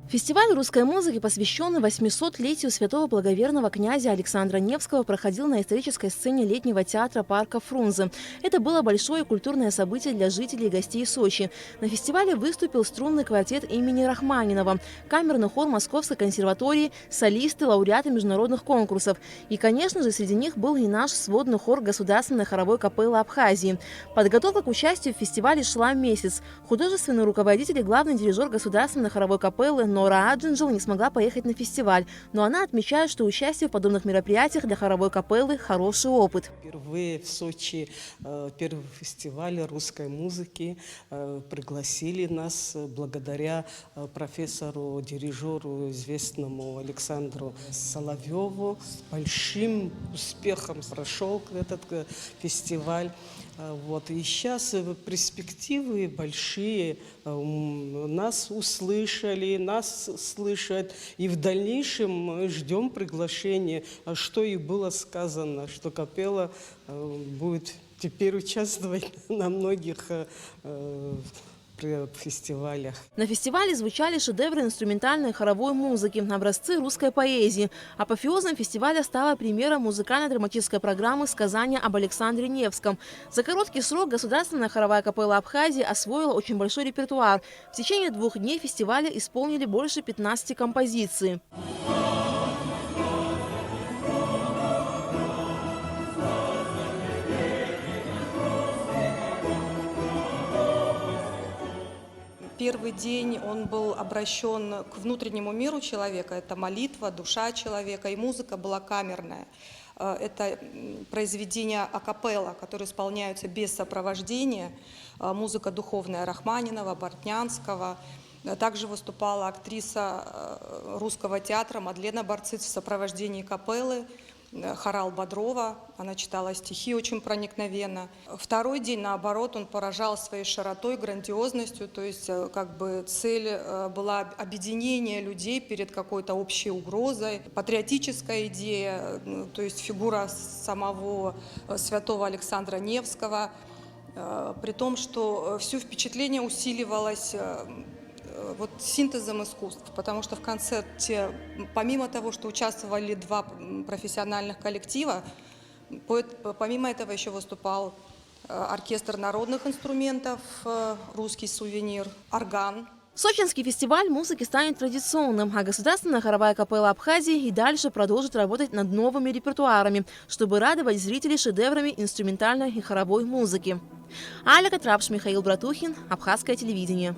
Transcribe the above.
Фестиваль русской музыки, посвященный 800-летию святого благоверного князя Александра Невского, проходил на исторической сцене летнего театра парка Фрунзе. Это было большое культурное событие для жителей и гостей Сочи. На фестивале выступил струнный квартет имени Рахманинова, камерный хор Московской консерватории, солисты, лауреаты международных конкурсов. И, конечно же, среди них был и наш сводный хор Государственной хоровой капеллы Абхазии. Подготовка к участию в фестивале шла месяц. Художественный руководитель и главный дирижер Государственной хоровой капеллы Нора Аджинджел не смогла поехать на фестиваль, но она отмечает, что участие в подобных мероприятиях для хоровой капеллы – хороший опыт. Впервые в Сочи первый фестиваль русской музыки пригласили нас благодаря профессору, дирижеру известному Александру Соловьеву. С большим успехом прошел этот фестиваль. И сейчас перспективы большие, нас услышали, нас слышат, и в дальнейшем мы ждем приглашения, что и было сказано, что капелла будет теперь участвовать на многих фестивалях. На фестивале звучали шедевры инструментальной хоровой музыки, образцы русской поэзии. Апофеозом фестиваля стала премьера музыкально-драматической программы «Сказания об Александре Невском». За короткий срок Государственная хоровая капелла Абхазии освоила очень большой репертуар. В течение 2 дней фестиваля исполнили больше 15 композиций. Первый день он был обращен к внутреннему миру человека, это молитва, душа человека, и музыка была камерная. Это произведения акапелла, которые исполняются без сопровождения, музыка духовная Рахманинова, Бортнянского. Также выступала актриса русского театра Мадлена Барциц в сопровождении капеллы, хорал Бодрова, она читала стихи очень проникновенно. Второй день, наоборот, он поражал своей широтой, грандиозностью, то есть цель была объединение людей перед какой-то общей угрозой, патриотическая идея, то есть фигура самого святого Александра Невского, при том, что все впечатление усиливалось синтезом искусств, потому что в концерте, помимо того, что участвовали 2 профессиональных коллектива, помимо этого еще выступал оркестр народных инструментов, русский сувенир, орган. Сочинский фестиваль музыки станет традиционным, а Государственная хоровая капелла Абхазии и дальше продолжит работать над новыми репертуарами, чтобы радовать зрителей шедеврами инструментальной и хоровой музыки. Аля Катрапш, Михаил Братухин, Абхазское телевидение.